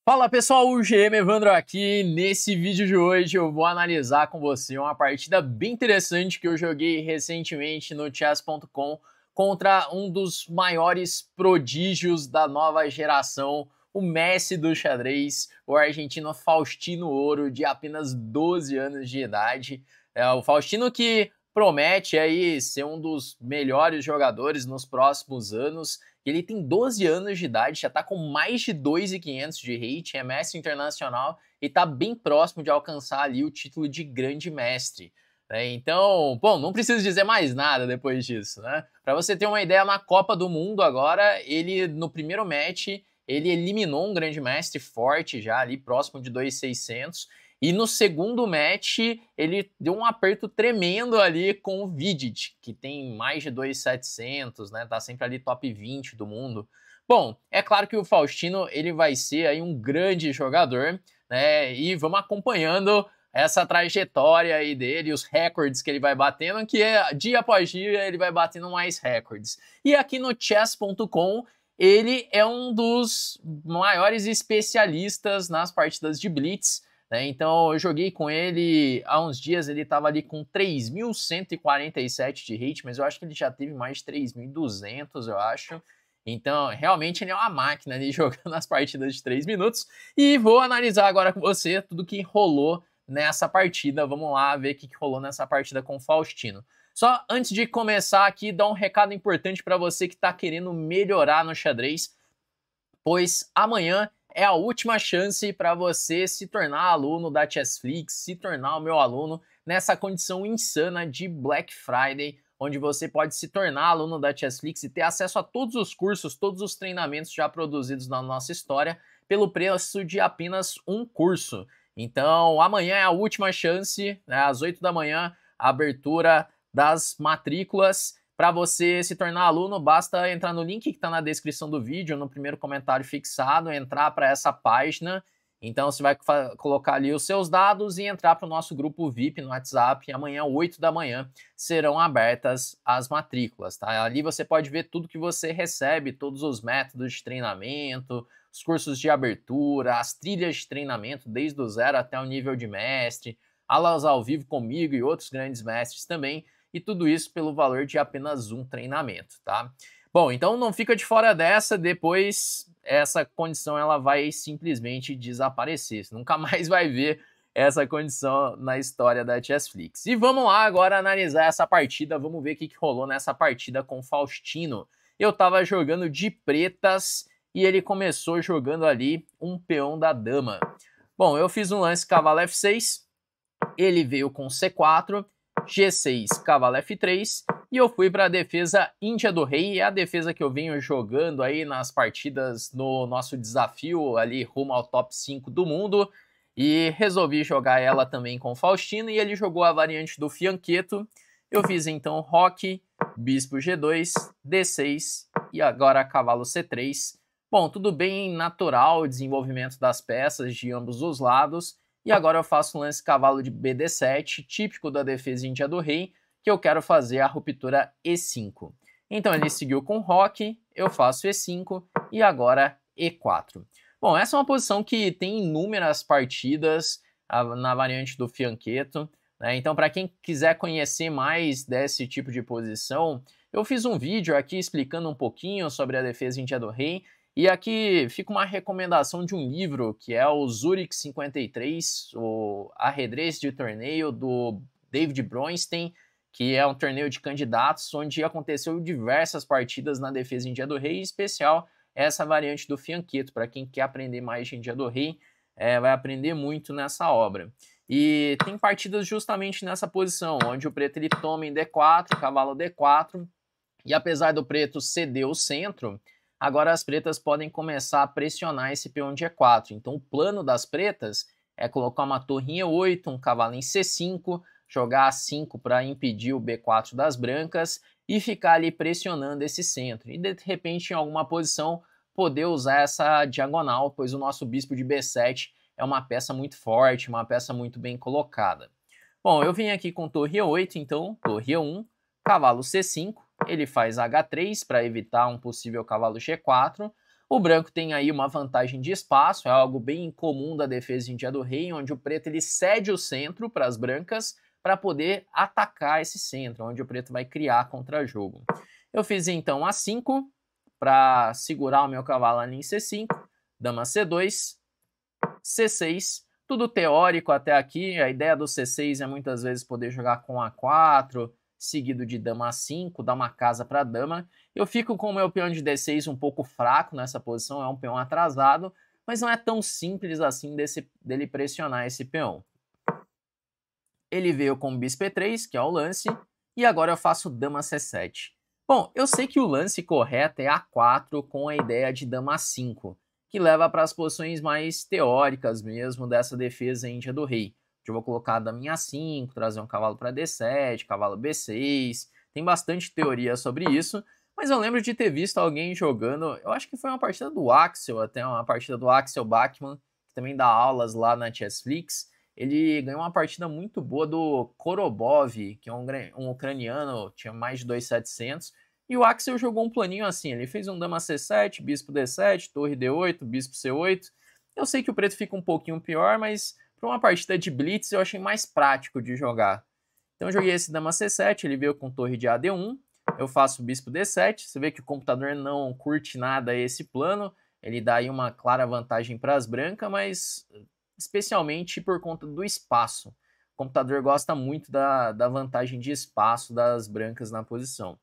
Fala pessoal, o GM Evandro aqui. Nesse vídeo de hoje eu vou analisar com você uma partida bem interessante que eu joguei recentemente no chess.com contra um dos maiores prodígios da nova geração, o Messi do xadrez, o argentino Faustino Ouro, de apenas 12 anos de idade. O Faustino que promete aí ser um dos melhores jogadores nos próximos anos. Ele tem 12 anos de idade, já está com mais de 2.500 de rating, é mestre internacional e está bem próximo de alcançar ali o título de grande mestre. Né? Então, bom, não preciso dizer mais nada depois disso, né? Para você ter uma ideia, na Copa do Mundo agora, ele no primeiro match, ele eliminou um grande mestre forte já ali, próximo de 2.600. E no segundo match, ele deu um aperto tremendo ali com o Vidit, que tem mais de 2.700, né? Tá sempre ali top 20 do mundo. Bom, é claro que o Faustino, ele vai ser aí um grande jogador, né? E vamos acompanhando essa trajetória aí dele, os recordes que ele vai batendo, que dia após dia ele vai batendo mais recordes. E aqui no chess.com, ele é um dos maiores especialistas nas partidas de Blitz, né? Então eu joguei com ele há uns dias, ele estava ali com 3.147 de rate, mas eu acho que ele já teve mais de 3.200, eu acho. Então, realmente ele é uma máquina ali jogando as partidas de 3 minutos. E vou analisar agora com você tudo que rolou nessa partida. Vamos lá ver o que rolou nessa partida com o Faustino. Só antes de começar aqui, dar um recado importante para você que está querendo melhorar no xadrez, pois amanhã é a última chance para você se tornar aluno da Chessflix, se tornar o meu aluno nessa condição insana de Black Friday, onde você pode se tornar aluno da Chessflix e ter acesso a todos os cursos, todos os treinamentos já produzidos na nossa história pelo preço de apenas um curso. Então, amanhã é a última chance, né, às 8 da manhã, a abertura das matrículas. Para você se tornar aluno, basta entrar no link que está na descrição do vídeo, no primeiro comentário fixado, entrar para essa página. Então você vai colocar ali os seus dados e entrar para o nosso grupo VIP no WhatsApp. Amanhã, 8 da manhã, serão abertas as matrículas, tá? Ali você pode ver tudo que você recebe, todos os métodos de treinamento, os cursos de abertura, as trilhas de treinamento, desde o zero até o nível de mestre, aulas ao vivo comigo e outros grandes mestres também. E tudo isso pelo valor de apenas um treinamento, tá? Bom, então não fica de fora dessa, depois essa condição ela vai simplesmente desaparecer. Você nunca mais vai ver essa condição na história da Chessflix. E vamos lá agora analisar essa partida, vamos ver o que rolou nessa partida com o Faustino. Eu tava jogando de pretas e ele começou jogando ali um peão da dama. Bom, eu fiz um lance cavalo F6, ele veio com C4, G6, cavalo F3, e eu fui para a defesa Índia do Rei, é a defesa que eu venho jogando aí nas partidas no nosso desafio ali rumo ao top 5 do mundo, e resolvi jogar ela também com o Faustino, e ele jogou a variante do fianqueto. Eu fiz então roque, bispo G2, D6, e agora cavalo C3. Bom, tudo bem natural o desenvolvimento das peças de ambos os lados. E agora eu faço um lance cavalo de BD7, típico da defesa Índia do Rei, que eu quero fazer a ruptura E5. Então ele seguiu com roque, eu faço E5 e agora E4. Bom, essa é uma posição que tem inúmeras partidas na variante do fianqueto, né? Então para quem quiser conhecer mais desse tipo de posição, eu fiz um vídeo aqui explicando um pouquinho sobre a defesa Índia do Rei. E aqui fica uma recomendação de um livro, que é o Zurich 53, o Arredrez de Torneio, do David Bronstein, que é um torneio de candidatos, onde aconteceu diversas partidas na defesa Índia do Rei, em especial essa variante do fianqueto. Para quem quer aprender mais de Índia do Rei, vai aprender muito nessa obra. E tem partidas justamente nessa posição, onde o preto ele toma em D4, cavalo D4, e apesar do preto ceder o centro, agora as pretas podem começar a pressionar esse peão de E4. Então o plano das pretas é colocar uma torre em E8, um cavalo em C5, jogar A5 para impedir o B4 das brancas e ficar ali pressionando esse centro. E de repente em alguma posição poder usar essa diagonal, pois o nosso bispo de B7 é uma peça muito forte, uma peça muito bem colocada. Bom, eu vim aqui com torre E8, então torre E1, cavalo C5, ele faz H3 para evitar um possível cavalo G4. O branco tem aí uma vantagem de espaço, é algo bem comum da defesa em dia do rei, onde o preto ele cede o centro para as brancas para poder atacar esse centro, onde o preto vai criar contra-jogo. Eu fiz então A5 para segurar o meu cavalo ali em C5, dama C2, C6, tudo teórico até aqui. A ideia do C6 é muitas vezes poder jogar com A4, seguido de dama A5, dar uma casa para a dama. Eu fico com o meu peão de D6 um pouco fraco nessa posição, é um peão atrasado, mas não é tão simples assim dele pressionar esse peão. Ele veio com bispo E3, que é o lance, e agora eu faço dama C7. Bom, eu sei que o lance correto é A4 com a ideia de dama A5, que leva para as posições mais teóricas mesmo dessa defesa índia do rei. Eu vou colocar a dama em A5, trazer um cavalo para D7, cavalo B6, tem bastante teoria sobre isso, mas eu lembro de ter visto alguém jogando, eu acho que foi uma partida do Axel, até uma partida do Axel Bachmann, que também dá aulas lá na Chessflix. Ele ganhou uma partida muito boa do Korobov, que é um ucraniano, tinha mais de 2.700, e o Axel jogou um planinho assim, ele fez um dama C7, bispo D7, torre D8, bispo C8. Eu sei que o preto fica um pouquinho pior, mas para uma partida de blitz eu achei mais prático de jogar. Então eu joguei esse dama C7, ele veio com torre de AD1, eu faço bispo D7, você vê que o computador não curte nada esse plano, ele dá aí uma clara vantagem para as brancas, mas especialmente por conta do espaço. O computador gosta muito da vantagem de espaço das brancas na posição.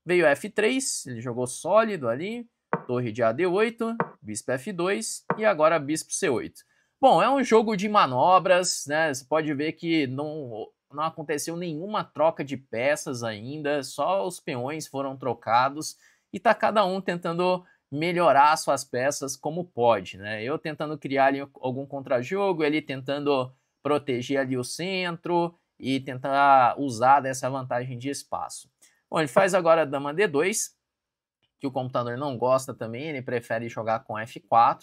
Veio F3, ele jogou sólido ali, torre de AD8, bispo F2 e agora bispo C8. Bom, é um jogo de manobras, né? Você pode ver que não aconteceu nenhuma troca de peças ainda, só os peões foram trocados e tá cada um tentando melhorar suas peças como pode, né? Eu tentando criar ali algum contra-jogo, ele tentando proteger ali o centro e tentar usar dessa vantagem de espaço. Bom, ele faz agora dama D2, que o computador não gosta também, ele prefere jogar com F4.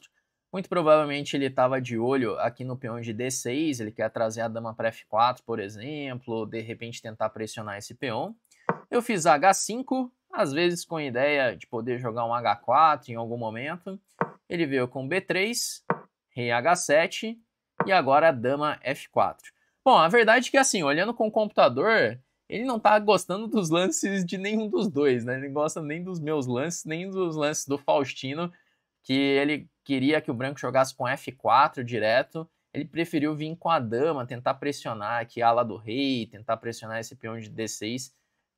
Muito provavelmente ele estava de olho aqui no peão de D6, ele quer trazer a dama para F4, por exemplo, de repente tentar pressionar esse peão. Eu fiz H5, às vezes com a ideia de poder jogar um H4 em algum momento. Ele veio com B3, rei H7 e agora a dama F4. Bom, a verdade é que assim, olhando com o computador, ele não tá gostando dos lances de nenhum dos dois, né? Ele não gosta nem dos meus lances, nem dos lances do Faustino, que ele queria que o branco jogasse com F4 direto. Ele preferiu vir com a dama, tentar pressionar aqui a ala do rei, tentar pressionar esse peão de D6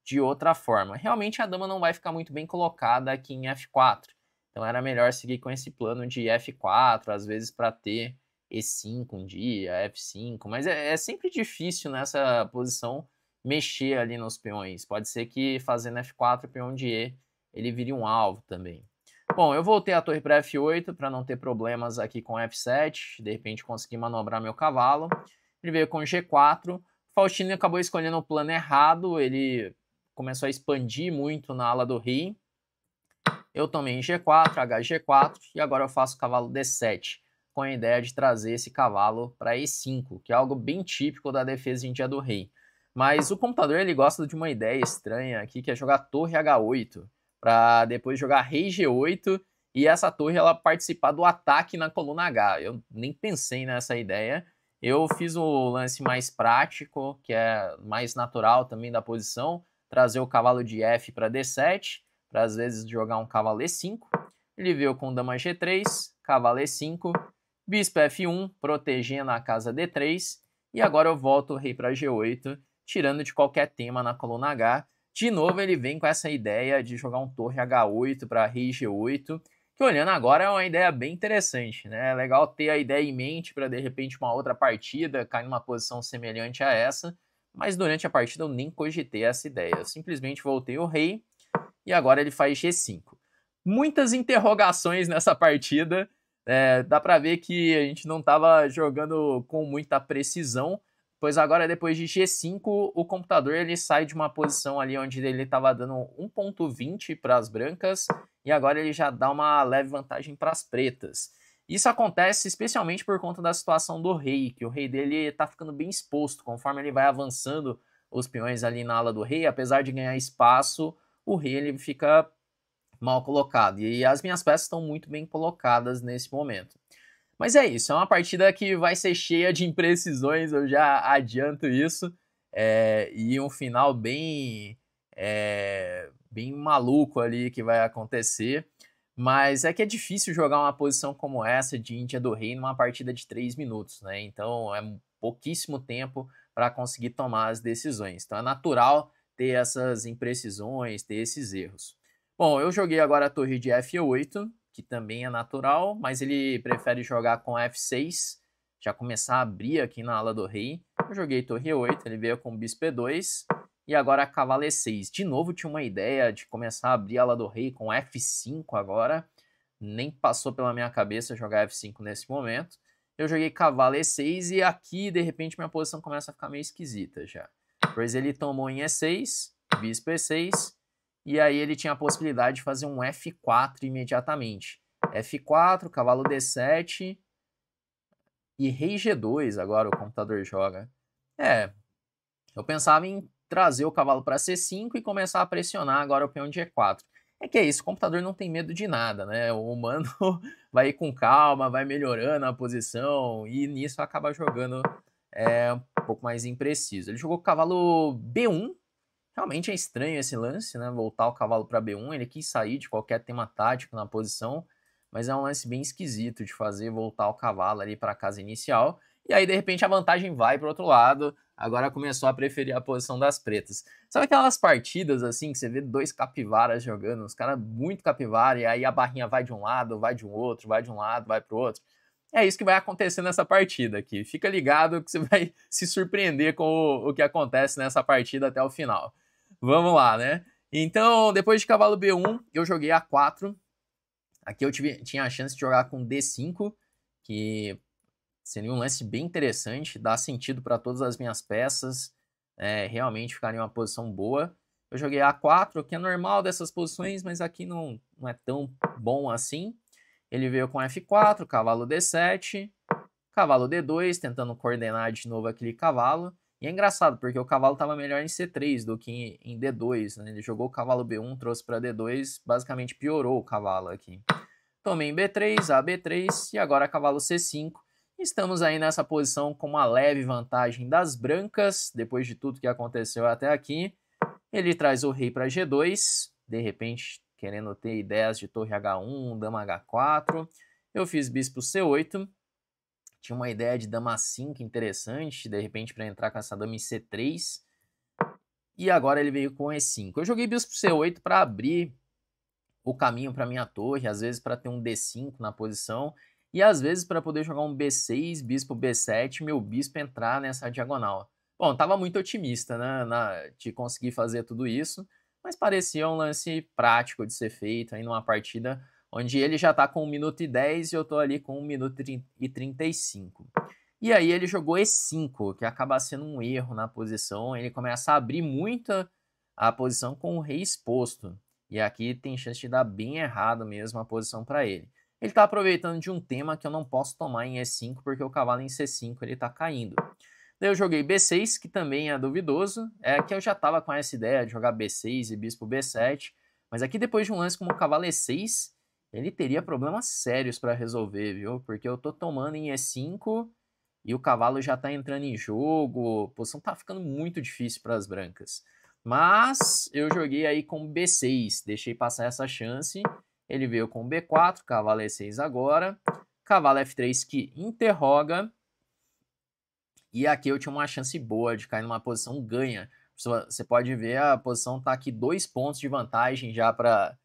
de outra forma. Realmente a dama não vai ficar muito bem colocada aqui em F4. Então era melhor seguir com esse plano de F4, às vezes para ter E5 um dia, F5. Mas é sempre difícil nessa posição mexer ali nos peões. Pode ser que fazendo F4, o peão de E, ele vire um alvo também. Bom, eu voltei a torre para F8 para não ter problemas aqui com F7. De repente conseguir manobrar meu cavalo. Ele veio com G4. Faustino acabou escolhendo o plano errado. Ele começou a expandir muito na ala do rei. Eu tomei em G4, HG4 e agora eu faço cavalo D7, com a ideia de trazer esse cavalo para E5, que é algo bem típico da defesa em dia do rei. Mas o computador ele gosta de uma ideia estranha aqui, que é jogar torre H8, para depois jogar rei G8 e essa torre ela participar do ataque na coluna H. Eu nem pensei nessa ideia. Eu fiz o lance mais prático, que é mais natural também da posição, trazer o cavalo de F para D7, para às vezes jogar um cavalo E5. Ele veio com dama G3, cavalo E5, bispo F1, protegendo a casa D3, e agora eu volto o rei para G8, tirando de qualquer tema na coluna H. De novo ele vem com essa ideia de jogar um torre H8 para rei G8, que olhando agora é uma ideia bem interessante, né? É legal ter a ideia em mente para de repente uma outra partida cair numa posição semelhante a essa, mas durante a partida eu nem cogitei essa ideia. Eu simplesmente voltei o rei e agora ele faz G5. Muitas interrogações nessa partida, dá para ver que a gente não estava jogando com muita precisão, pois agora depois de G5 o computador ele sai de uma posição ali onde ele estava dando 1.20 para as brancas e agora ele já dá uma leve vantagem para as pretas. Isso acontece especialmente por conta da situação do rei, que o rei dele está ficando bem exposto conforme ele vai avançando os peões ali na ala do rei, apesar de ganhar espaço, o rei ele fica mal colocado. E as minhas peças estão muito bem colocadas nesse momento. Mas é isso, é uma partida que vai ser cheia de imprecisões, eu já adianto isso. E um final bem maluco ali que vai acontecer. Mas é que é difícil jogar uma posição como essa de Índia do Rei numa partida de 3 minutos, né? Então é pouquíssimo tempo para conseguir tomar as decisões. Então é natural ter essas imprecisões, ter esses erros. Bom, eu joguei agora a torre de F8, que também é natural, mas ele prefere jogar com F6, já começar a abrir aqui na ala do rei. Eu joguei torre E8, ele veio com bispo E2, e agora cavalo E6. De novo tinha uma ideia de começar a abrir a ala do rei com F5 agora, nem passou pela minha cabeça jogar F5 nesse momento. Eu joguei cavalo E6 e aqui, de repente, minha posição começa a ficar meio esquisita já. Pois ele tomou em E6, bispo E6, e aí ele tinha a possibilidade de fazer um F4 imediatamente. F4, cavalo D7 e rei G2 agora o computador joga. Eu pensava em trazer o cavalo para C5 e começar a pressionar agora o peão de E4. É que é isso, o computador não tem medo de nada, né? O humano vai ir com calma, vai melhorando a posição e nisso acaba jogando um pouco mais impreciso. Ele jogou o cavalo B1, realmente é estranho esse lance, né? Voltar o cavalo para B1, ele quis sair de qualquer tema tático na posição, mas é um lance bem esquisito de fazer voltar o cavalo ali para a casa inicial. E aí, de repente, a vantagem vai para o outro lado. Agora começou a preferir a posição das pretas. Sabe aquelas partidas assim que você vê dois capivaras jogando, os caras muito capivara, e aí a barrinha vai de um lado, vai de um outro, vai de um lado, vai pro outro. É isso que vai acontecer nessa partida aqui. Fica ligado que você vai se surpreender com o que acontece nessa partida até o final. Vamos lá, né? Então, depois de cavalo B1, eu joguei A4. Aqui eu tinha a chance de jogar com D5, que seria um lance bem interessante, dá sentido para todas as minhas peças, realmente ficar em uma posição boa. Eu joguei A4, que é normal dessas posições, mas aqui não é tão bom assim. Ele veio com F4, cavalo D7, cavalo D2, tentando coordenar de novo aquele cavalo. E é engraçado, porque o cavalo estava melhor em C3 do que em D2, né? Ele jogou o cavalo B1, trouxe para D2, basicamente piorou o cavalo aqui. Tomei em B3, AB3 e agora cavalo C5. Estamos aí nessa posição com uma leve vantagem das brancas, depois de tudo que aconteceu até aqui. Ele traz o rei para G2, de repente querendo ter ideias de torre H1, dama H4. Eu fiz bispo C8. Tinha uma ideia de dama 5 interessante, de repente para entrar com essa dama em C3. E agora ele veio com E5. Eu joguei bispo C8 para abrir o caminho para minha torre, às vezes para ter um D5 na posição, e às vezes para poder jogar um B6, bispo B7, meu bispo entrar nessa diagonal. Bom, tava muito otimista, né, de conseguir fazer tudo isso, mas parecia um lance prático de ser feito aí numa partida onde ele já tá com 1 minuto e 10 e eu tô ali com 1 minuto e 35. E aí ele jogou E5, que acaba sendo um erro na posição, ele começa a abrir muito a posição com o rei exposto. E aqui tem chance de dar bem errado mesmo a posição para ele. Ele está aproveitando de um tema que eu não posso tomar em E5, porque o cavalo em C5 ele está caindo. Daí eu joguei B6, que também é duvidoso. É que eu já estava com essa ideia de jogar B6 e bispo B7. Mas aqui depois de um lance como o cavalo E6, ele teria problemas sérios para resolver, viu? Porque eu tô tomando em E5 e o cavalo já está entrando em jogo. A posição está ficando muito difícil para as brancas. Mas eu joguei aí com B6, deixei passar essa chance. Ele veio com B4, cavalo E6 agora. Cavalo F3 que interroga. E aqui eu tinha uma chance boa de cair numa posição ganha. Você pode ver, a posição está aqui 2 pontos de vantagem já para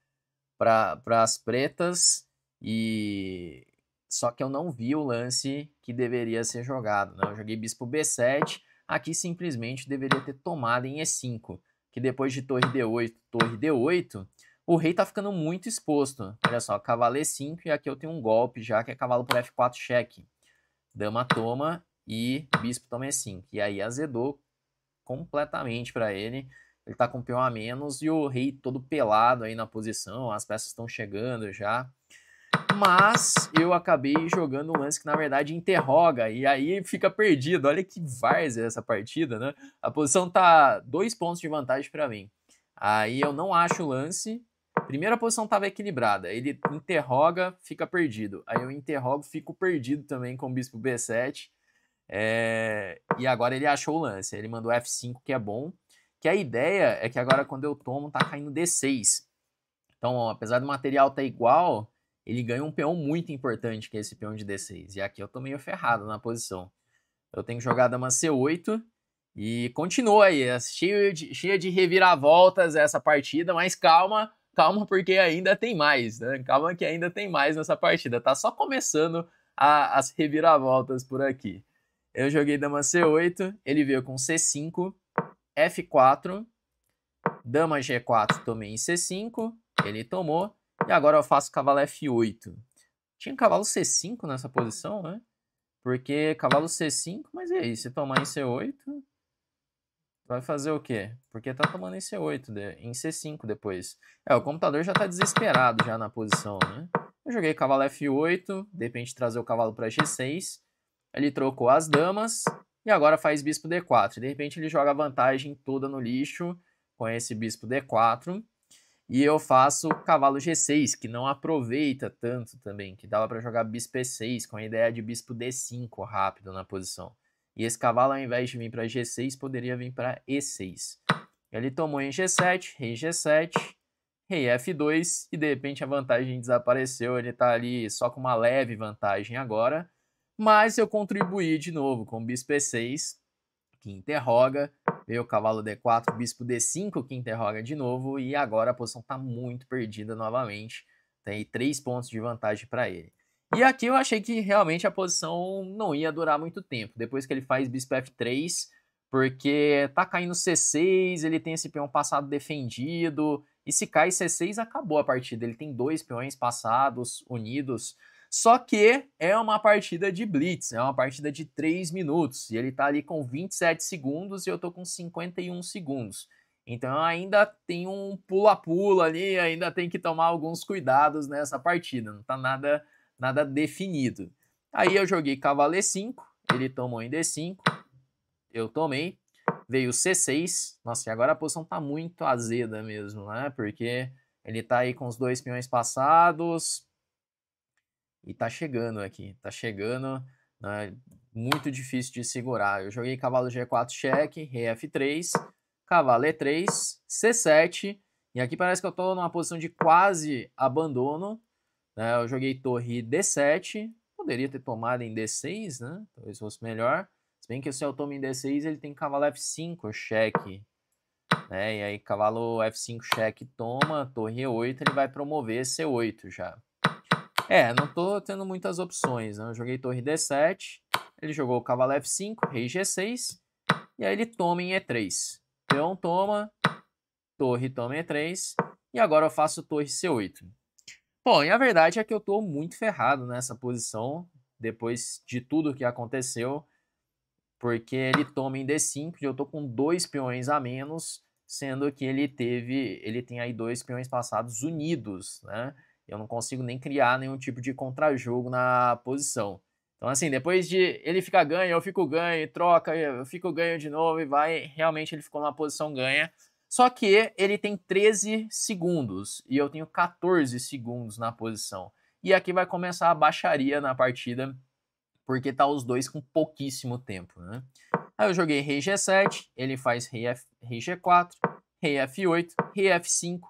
as pretas. E só que eu não vi o lance que deveria ser jogado, né? Eu joguei bispo B7. Aqui simplesmente deveria ter tomado em E5. Que depois de torre D8, o rei tá ficando muito exposto. Olha só, cavalo E5 e aqui eu tenho um golpe já, que é cavalo por F4 cheque. Dama toma e bispo toma E5. E aí azedou completamente para ele. Ele tá com um peão a menos e o rei todo pelado aí na posição, as peças estão chegando já. Mas eu acabei jogando um lance que na verdade interroga e aí fica perdido. Olha que várzea essa partida, né? A posição tá 2 pontos de vantagem para mim. Aí eu não acho o lance Primeira posição estava equilibrada. Ele interroga, fica perdido. Aí eu interrogo, fico perdido também com o bispo B7. E agora ele achou o lance. Ele mandou F5, que é bom. Que a ideia é que agora quando eu tomo, tá caindo D6. Então, ó, apesar do material estar igual, ele ganha um peão muito importante, que é esse peão de D6. E aqui eu tô meio ferrado na posição. Eu tenho que jogar a dama C8. E continua aí, cheia de reviravoltas essa partida, mas calma, porque ainda tem mais, né? Calma que ainda tem mais nessa partida. Tá só começando as reviravoltas por aqui. Eu joguei dama C8, ele veio com C5, F4, dama G4, tomei em C5, ele tomou, e agora eu faço cavalo F8. Tinha cavalo C5 nessa posição, né? Porque cavalo C5, mas e aí, se tomar em C8, vai fazer o quê? Porque tá tomando em C8, em C5 depois. O computador já tá desesperado já na posição, né? Eu joguei cavalo F8, de repente trazer o cavalo para G6, ele trocou as damas, e agora faz bispo D4. De repente ele joga a vantagem toda no lixo com esse bispo D4. E eu faço cavalo G6, que não aproveita tanto também, que dava para jogar bispo E6, com a ideia de bispo D5 rápido na posição. E esse cavalo, ao invés de vir para G6, poderia vir para E6. Ele tomou em G7, rei G7, rei F2, e de repente a vantagem desapareceu. Ele está ali só com uma leve vantagem agora. Mas eu contribuí de novo com o bispo E6, que interroga. Veio o cavalo D4, bispo D5, que interroga de novo. E agora a posição está muito perdida novamente. Tem 3 pontos de vantagem para ele. E aqui eu achei que realmente a posição não ia durar muito tempo. Depois que ele faz bispo F3, porque tá caindo C6, ele tem esse peão passado defendido. E se cai C6, acabou a partida. Ele tem 2 peões passados, unidos. Só que é uma partida de blitz, é uma partida de 3 minutos. E ele tá ali com 27 segundos e eu tô com 51 segundos. Então ainda tem um pula-pula ali, ainda tem que tomar alguns cuidados nessa partida. Não tá nada definido. Aí eu joguei cavalo E5, ele tomou em D5, eu tomei, veio C6, nossa, e agora a posição tá muito azeda mesmo, né? Porque ele tá aí com os 2 peões passados e tá chegando aqui, né? Muito difícil de segurar. Eu joguei cavalo G4 cheque, rei F3, cavalo E3, C7, e aqui parece que eu tô numa posição de quase abandono. Eu joguei torre D7, poderia ter tomado em D6, né? Talvez fosse melhor. Se bem que se eu tomo em D6, ele tem cavalo F5, cheque. Né? E aí cavalo F5, cheque toma, torre E8, ele vai promover C8 já. Não tô tendo muitas opções, né? Eu joguei torre D7, ele jogou o cavalo F5, rei G6, e aí ele toma em E3. Peão toma, torre toma E3, e agora eu faço torre C8. Bom, e a verdade é que eu tô muito ferrado nessa posição, depois de tudo que aconteceu, porque ele toma em D5, e eu tô com 2 peões a menos, sendo que ele tem aí 2 peões passados unidos, né? Eu não consigo nem criar nenhum tipo de contra-jogo na posição. Então, assim, depois de ele ficar ganho, eu fico ganho, troca, eu fico ganho de novo e vai, realmente ele ficou numa posição ganha. Só que ele tem 13 segundos e eu tenho 14 segundos na posição. E aqui vai começar a baixaria na partida, porque tá os dois com pouquíssimo tempo, né? Aí eu joguei rei G7, ele faz rei G4, rei F8, rei F5.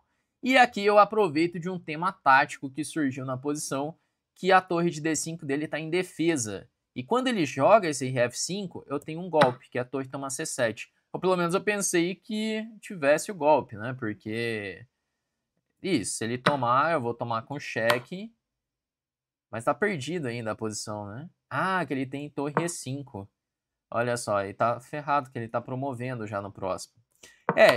E aqui eu aproveito de um tema tático que surgiu na posição, que a torre de D5 dele está em defesa. E quando ele joga esse rei F5, eu tenho um golpe, que é a torre toma C7. Ou pelo menos eu pensei que tivesse o golpe, né? Porque... isso, se ele tomar, eu vou tomar com cheque. Mas tá perdido ainda a posição, né? Ah, que ele tem torre E5. Olha só, ele tá ferrado, que ele tá promovendo já no próximo.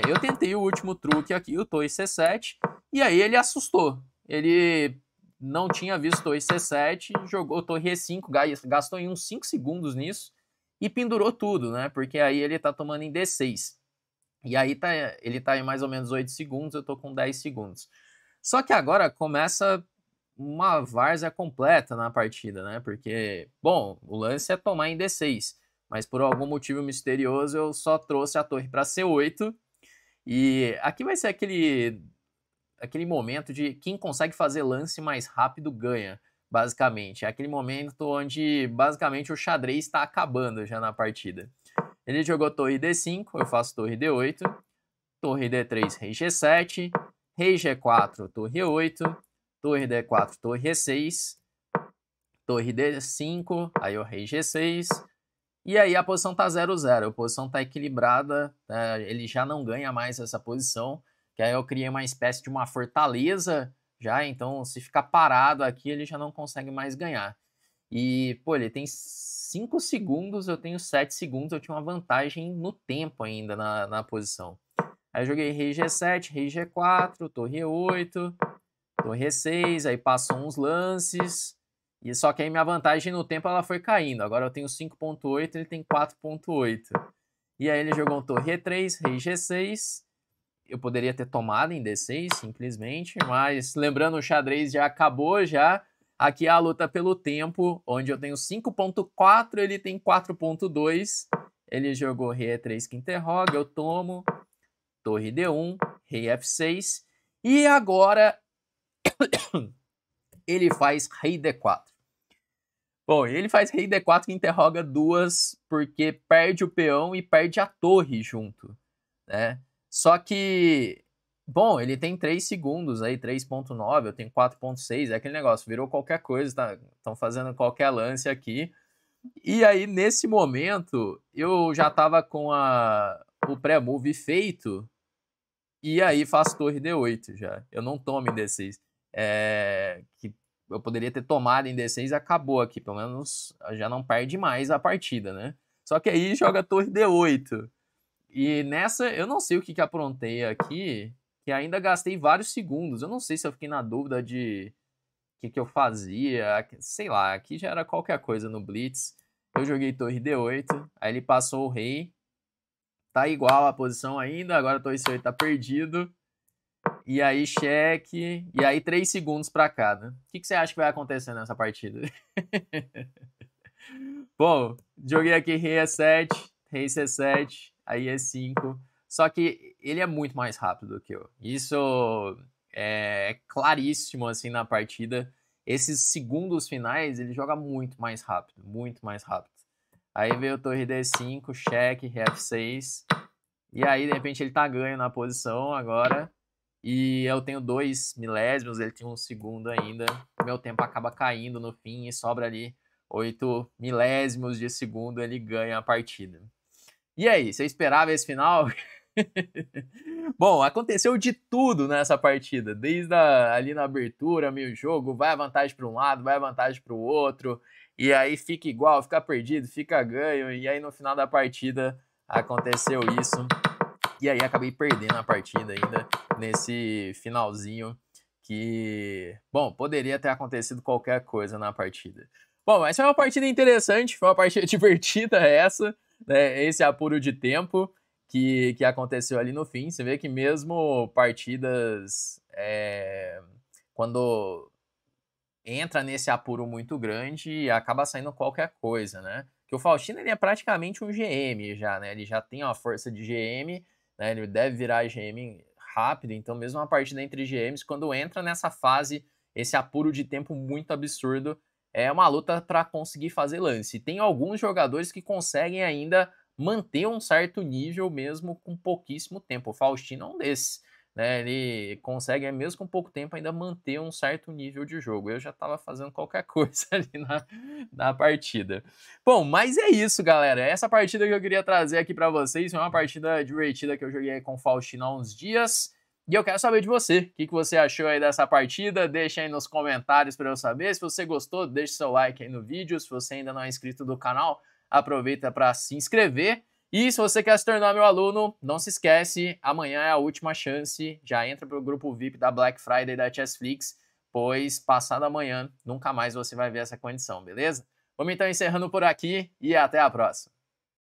Eu tentei o último truque aqui, o torre C7, e aí ele assustou. Ele não tinha visto torre C7, jogou torre E5, gastou em uns 5 segundos nisso, e pendurou tudo, né? Porque aí ele tá tomando em D6. E aí ele tá em mais ou menos 8 segundos, eu tô com 10 segundos. Só que agora começa uma várzea completa na partida, né? Porque, bom, o lance é tomar em D6, mas por algum motivo misterioso eu só trouxe a torre para C8, e aqui vai ser aquele momento de quem consegue fazer lance mais rápido ganha, basicamente. É aquele momento onde, basicamente, o xadrez está acabando já na partida. Ele jogou torre D5, eu faço torre D8, torre D3, rei G7, rei G4, torre E8, torre D4, torre E6, torre D5, aí o rei G6, e aí a posição tá 0-0, a posição tá equilibrada, né? Ele já não ganha mais essa posição, que aí eu criei uma espécie de uma fortaleza já, então se ficar parado aqui ele já não consegue mais ganhar. E, pô, ele tem 5 segundos, eu tenho 7 segundos, eu tinha uma vantagem no tempo ainda na posição. Aí eu joguei rei G7, rei G4, torre E8, torre E6, aí passou uns lances, e só que aí minha vantagem no tempo ela foi caindo. Agora eu tenho 5.8, ele tem 4.8. E aí ele jogou um torre E3, rei G6. Eu poderia ter tomado em D6, simplesmente, mas lembrando, o xadrez já acabou já. Aqui é a luta pelo tempo, onde eu tenho 5.4, ele tem 4.2. Ele jogou rei E3 que interroga, eu tomo. Torre D1, rei F6. E agora ele faz rei D4. Bom, ele faz rei D4 que interroga duas, porque perde o peão e perde a torre junto, né? Só que, bom, ele tem 3 segundos aí, 3.9, eu tenho 4.6, é aquele negócio, virou qualquer coisa, estão fazendo qualquer lance aqui. E aí, nesse momento, eu já tava com o pré-move feito, e aí faço torre D8 já. Eu não tomo em D6. Que eu poderia ter tomado em D6 e acabou aqui. Pelo menos já não perde mais a partida, né? Só que aí joga torre D8. E nessa, eu não sei o que aprontei aqui, que ainda gastei vários segundos. Eu não sei se eu fiquei na dúvida de o que eu fazia. Sei lá, aqui já era qualquer coisa no Blitz. Eu joguei torre D8, aí ele passou o rei. Tá igual a posição ainda, agora torre C8 tá perdido. E aí cheque, e aí 3 segundos pra cada. O que você acha que vai acontecer nessa partida? Bom, joguei aqui rei E7, rei C7, aí E5. Só que ele é muito mais rápido do que eu. Isso é claríssimo assim na partida. Esses segundos finais ele joga muito mais rápido, muito mais rápido. Aí veio torre D5, cheque, rei F6. E aí, de repente, ele tá ganho na posição agora. E eu tenho 2 milésimos, ele tem 1 segundo ainda. Meu tempo acaba caindo no fim e sobra ali 8 milésimos de segundo, ele ganha a partida. E aí, você esperava esse final? Bom, aconteceu de tudo nessa partida. Desde ali na abertura, meio jogo, vai a vantagem para um lado, vai a vantagem para o outro. E aí fica igual, fica perdido, fica ganho. E aí no final da partida aconteceu isso. E aí acabei perdendo a partida ainda nesse finalzinho que, bom, poderia ter acontecido qualquer coisa na partida. Bom, mas foi uma partida interessante, foi uma partida divertida essa, né? Esse apuro de tempo que aconteceu ali no fim. Você vê que mesmo partidas, quando entra nesse apuro muito grande, acaba saindo qualquer coisa, né? Que o Faustino, ele é praticamente um GM já, né? Ele já tem uma força de GM, né? Ele deve virar GM rápido, então mesmo uma partida entre GMs, quando entra nessa fase, esse apuro de tempo muito absurdo, é uma luta para conseguir fazer lance. Tem alguns jogadores que conseguem ainda manter um certo nível mesmo com pouquíssimo tempo. O Faustino é um desses, né? Ele consegue, mesmo com pouco tempo, ainda manter um certo nível de jogo. Eu já estava fazendo qualquer coisa ali na partida. Bom, mas é isso, galera. Essa partida que eu queria trazer aqui para vocês foi uma partida divertida que eu joguei com o Faustino há uns dias. E eu quero saber de você. O que você achou aí dessa partida? Deixa aí nos comentários para eu saber. Se você gostou, deixa seu like aí no vídeo. Se você ainda não é inscrito do canal, aproveita para se inscrever. E se você quer se tornar meu aluno, não se esquece, amanhã é a última chance. Já entra para o grupo VIP da Black Friday da Chessflix, pois passado amanhã nunca mais você vai ver essa condição, beleza? Vamos então encerrando por aqui e até a próxima.